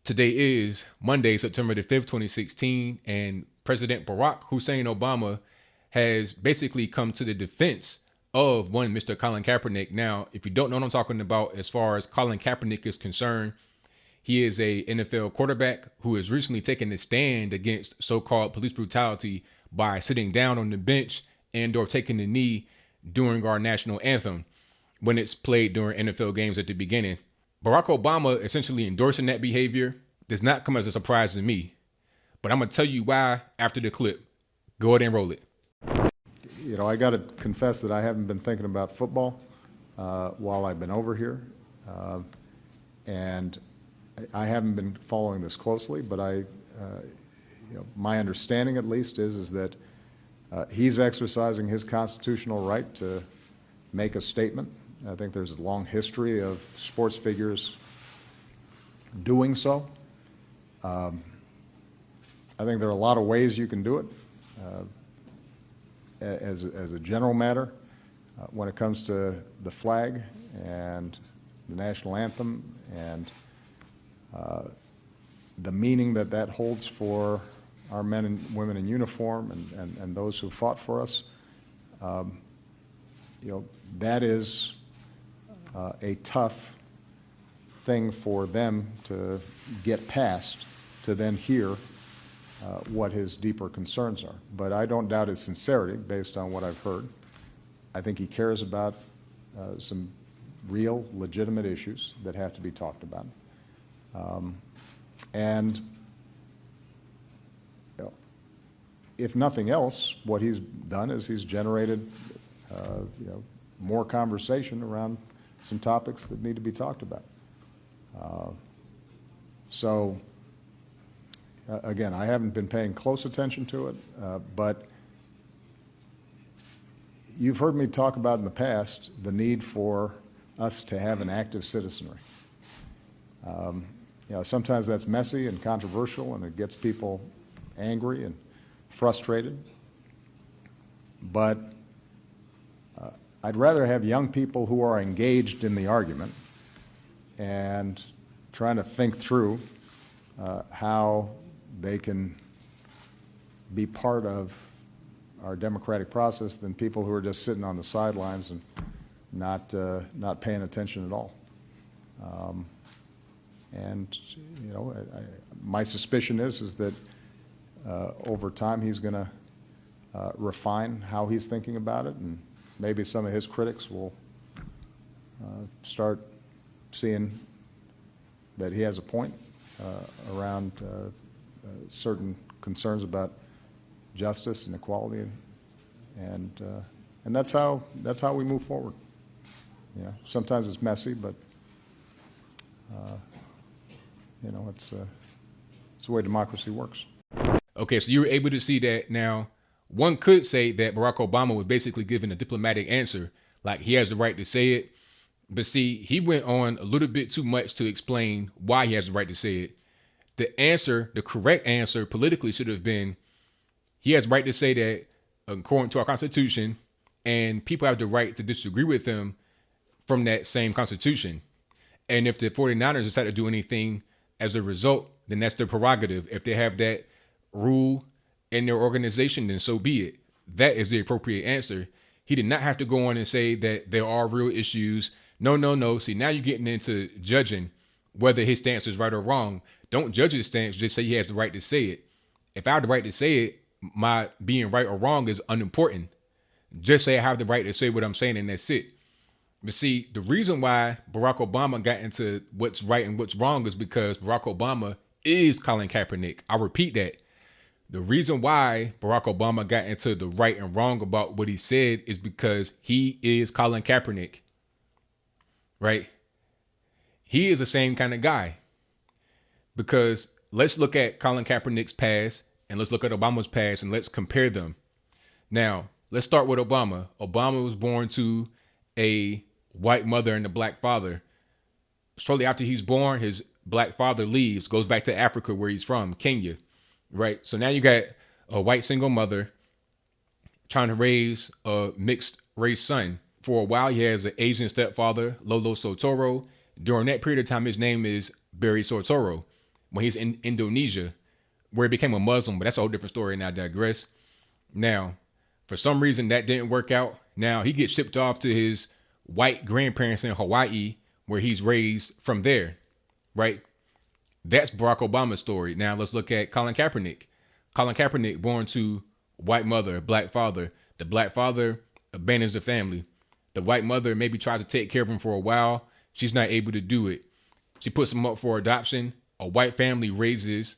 Today is Monday, September the 5th, 2016, and President Barack Hussein Obama has basically come to the defense of one Mr. Colin Kaepernick. Now, if you don't know what I'm talking about as far as Colin Kaepernick is concerned, he is a NFL quarterback who has recently taken a stand against so-called police brutality by sitting down on the bench and or taking the knee during our national anthem when it's played during NFL games at the beginning. Barack Obama essentially endorsing that behavior does not come as a surprise to me, but I'm going to tell you why after the clip. Go ahead and roll it. You know, I got to confess that I haven't been thinking about football while I've been over here, and I haven't been following this closely, but my understanding at least is that he's exercising his constitutional right to make a statement. I think there's a long history of sports figures doing so. I think there are a lot of ways you can do it. As a general matter, when it comes to the flag and the national anthem and the meaning that holds for our men and women in uniform and those who fought for us, that is a tough thing for them to get past, to then hear what his deeper concerns are. But I don't doubt his sincerity based on what I've heard. I think he cares about some real, legitimate issues that have to be talked about. And if nothing else, what he's done is he's generated more conversation around some topics that need to be talked about. Again, I haven't been paying close attention to it, but you've heard me talk about in the past the need for us to have an active citizenry. Sometimes that's messy and controversial, and it gets people angry and frustrated. But I'd rather have young people who are engaged in the argument and trying to think through how they can be part of our democratic process than people who are just sitting on the sidelines and not paying attention at all. My suspicion is that over time he's going to refine how he's thinking about it, and maybe some of his critics will start seeing that he has a point around certain concerns about justice and equality, and that's how we move forward. Sometimes it's messy, but it's the way democracy works. Okay, so you were able to see that. Now, one could say that Barack Obama was basically given a diplomatic answer, like he has the right to say it. But see, he went on a little bit too much to explain why he has the right to say it. The correct answer politically should have been, he has the right to say that according to our Constitution, and people have the right to disagree with him from that same Constitution. And if the 49ers decide to do anything as a result, then that's their prerogative. If they have that rule in their organization, then so be it. That is the appropriate answer. He did not have to go on and say that there are real issues. No. See, now you're getting into judging whether his stance is right or wrong. Don't judge his stance, just say he has the right to say it. If I have the right to say it, my being right or wrong is unimportant. Just say I have the right to say what I'm saying, and that's it. But see, the reason why Barack Obama got into what's right and what's wrong is because Barack Obama is Colin Kaepernick. I repeat that. The reason why Barack Obama got into the right and wrong about what he said is because he is Colin Kaepernick. Right? He is the same kind of guy. Because let's look at Colin Kaepernick's past and let's look at Obama's past and let's compare them. Now, let's start with Obama. Obama was born to a white mother and a black father. Shortly after he's born, his black father leaves, goes back to Africa where he's from, Kenya. Right? So now you got a white single mother trying to raise a mixed race son. For a while, he has an Asian stepfather, Lolo Sotoro. During that period of time, his name is Barry Soetoro. when he's in Indonesia, where he became a Muslim, but that's a whole different story, and I digress. Now, for some reason that didn't work out. Now he gets shipped off to his white grandparents in Hawaii, where he's raised from there, right? That's Barack Obama's story. Now let's look at Colin Kaepernick. Colin Kaepernick, born to white mother, black father. The black father abandons the family. The white mother maybe tries to take care of him for a while. She's not able to do it. She puts him up for adoption. A white family raises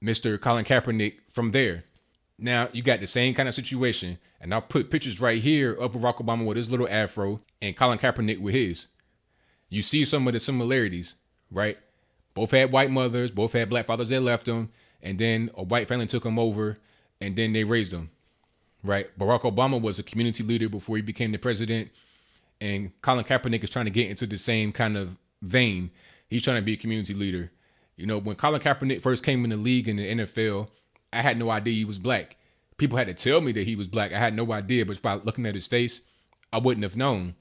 Mr. Colin Kaepernick from there. Now you got the same kind of situation. And I'll put pictures right here of Barack Obama with his little afro and Colin Kaepernick with his. You see some of the similarities, right? Both had white mothers, both had black fathers that left them, and then a white family took them over, and then they raised them, right? Barack Obama was a community leader before he became the president, and Colin Kaepernick is trying to get into the same kind of vein. He's trying to be a community leader. You know, when Colin Kaepernick first came in the league in the NFL, I had no idea he was black. People had to tell me that he was black. I had no idea, but by looking at his face, I wouldn't have known.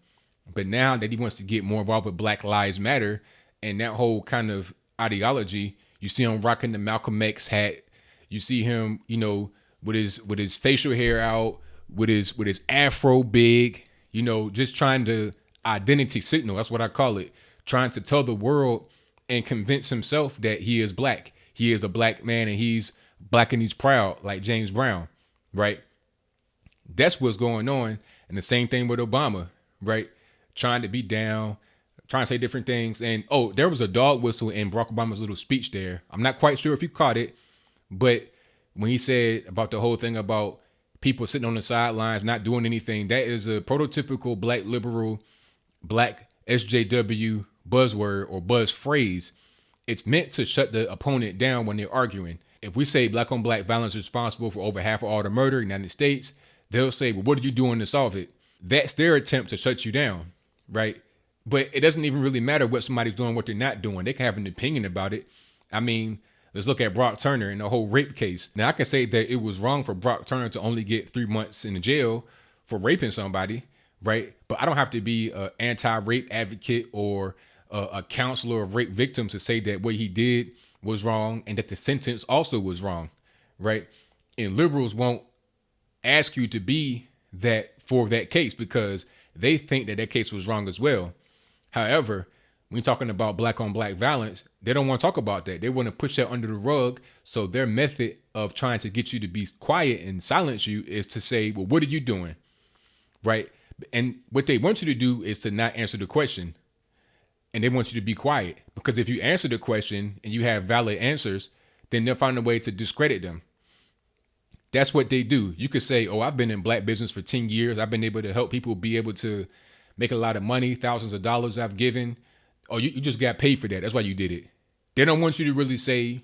But now that he wants to get more involved with Black Lives Matter and that whole kind of ideology, you see him rocking the Malcolm X hat. You see him, you know, with his facial hair out, with his afro big, you know, just trying to identity signal. That's what I call it. Trying to tell the world and convince himself that he is black. He is a black man and he's black and he's proud, like James Brown, right? That's what's going on. And the same thing with Obama, right? Trying to be down, trying to say different things. And, oh, there was a dog whistle in Barack Obama's little speech there. I'm not quite sure if you caught it, but when he said about the whole thing about people sitting on the sidelines, not doing anything, that is a prototypical black liberal, black SJW buzzword or buzz phrase. It's meant to shut the opponent down when they're arguing. If we say black on black violence is responsible for over half of all the murder in the United States, they'll say, well, what are you doing to solve it? That's their attempt to shut you down, right? But it doesn't even really matter what somebody's doing, what they're not doing. They can have an opinion about it. I mean, let's look at Brock Turner and the whole rape case. Now, I can say that it was wrong for Brock Turner to only get 3 months in the jail for raping somebody, right? But I don't have to be an anti-rape advocate or a counselor of rape victims to say that what he did was wrong and that the sentence also was wrong, right? And liberals won't ask you to be that for that case because they think that case was wrong as well. However, when you're talking about black on black violence, they don't want to talk about that. They want to push that under the rug. So their method of trying to get you to be quiet and silence you is to say, well, what are you doing? Right? And what they want you to do is to not answer the question. And they want you to be quiet because if you answer the question and you have valid answers, then they'll find a way to discredit them. That's what they do. You could say, oh, I've been in black business for 10 years. I've been able to help people be able to make a lot of money, thousands of dollars I've given. Oh, you just got paid for that. That's why you did it. They don't want you to really say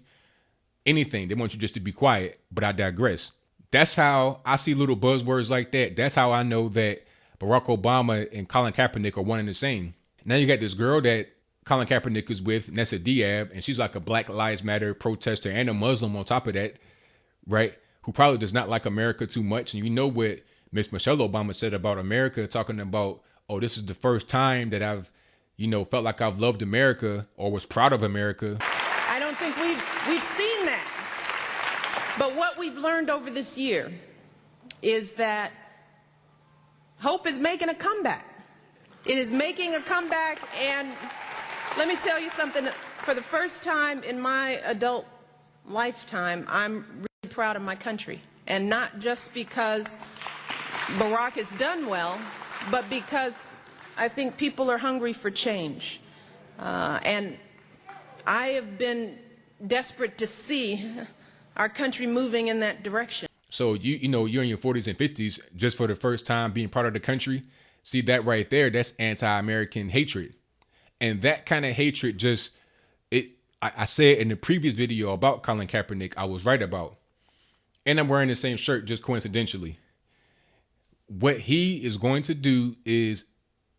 anything. They want you just to be quiet, but I digress. That's how I see little buzzwords like that. That's how I know that Barack Obama and Colin Kaepernick are one and the same. Now you got this girl that Colin Kaepernick is with, Nessa Diab, and she's like a Black Lives Matter protester and a Muslim on top of that, right? Who probably does not like America too much. And you know what Miss Michelle Obama said about America, talking about, oh, this is the first time that I've, you know, felt like I've loved America or was proud of America. I don't think we've seen that. But what we've learned over this year is that hope is making a comeback. It is making a comeback, and let me tell you something. For the first time in my adult lifetime, I'm really proud of my country. And not just because Barack has done well, but because I think people are hungry for change. And I have been desperate to see our country moving in that direction. So you know, you're in your 40s and 50s just for the first time being part of the country. See that right there, that's anti-American hatred. And that kind of hatred I said in the previous video about Colin Kaepernick, I was right about. And I'm wearing the same shirt just coincidentally. What he is going to do is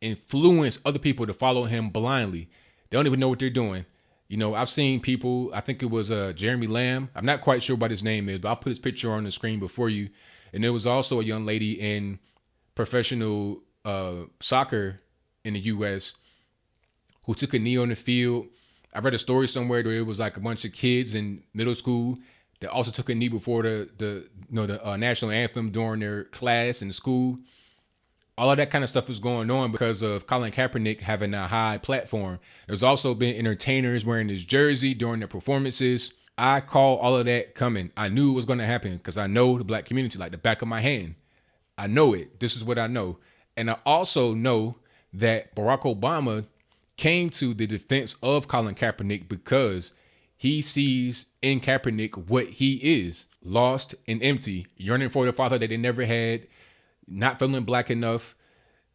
influence other people to follow him blindly. They don't even know what they're doing. You know, I've seen people, I think it was Jeremy Lamb. I'm not quite sure what his name is, but I'll put his picture on the screen before you. And there was also a young lady in professional soccer in the U.S. who took a knee on the field I read a story somewhere where it was like a bunch of kids in middle school that also took a knee before the national anthem during their class in school. All of that kind of stuff is going on because of Colin Kaepernick having a high platform. There's also been entertainers wearing his jersey during their performances. I call all of that coming. I knew it was going to happen because I know the black community like the back of my hand. I know it. This is what I know. And I also know that Barack Obama came to the defense of Colin Kaepernick because he sees in Kaepernick what he is: lost and empty, yearning for the father that they never had, not feeling black enough,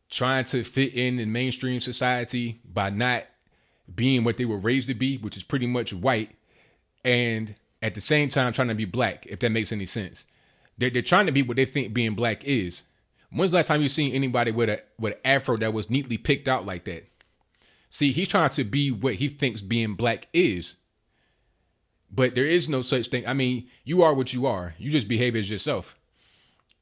trying to fit in mainstream society by not being what they were raised to be, which is pretty much white, and at the same time trying to be black, if that makes any sense. They're trying to be what they think being black is. When's the last time you've seen anybody with an afro that was neatly picked out like that? See, he's trying to be what he thinks being black is. But there is no such thing. I mean, you are what you are. You just behave as yourself.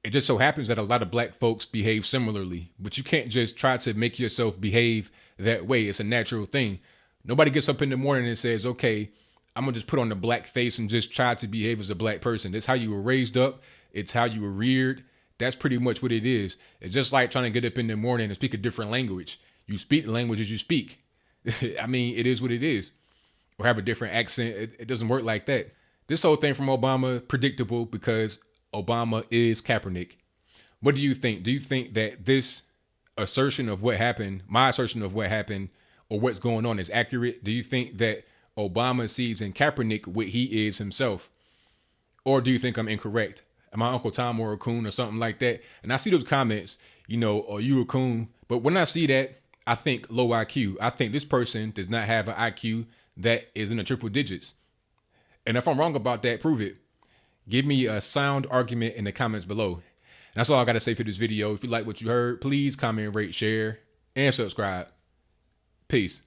It just so happens that a lot of black folks behave similarly, but you can't just try to make yourself behave that way. It's a natural thing. Nobody gets up in the morning and says, okay, I'm gonna just put on the black face and just try to behave as a black person. That's how you were raised up. It's how you were reared. That's pretty much what it is. It's just like trying to get up in the morning and speak a different language. You speak the languages you speak. I mean, it is what it is. Or have a different accent. It doesn't work like that. This whole thing from Obama, predictable because Obama is Kaepernick. What do you think? Do you think that this assertion of what happened, my assertion of what happened, or what's going on is accurate? Do you think that Obama sees in Kaepernick what he is himself? Or do you think I'm incorrect? Am I Uncle Tom or a coon or something like that? And I see those comments, are you a coon? But when I see that, I think low IQ. I think this person does not have an IQ that is in the triple digits. And if I'm wrong about that, prove it. Give me a sound argument in the comments below. And that's all I got to say for this video. If you like what you heard, please comment, rate, share, and subscribe. Peace.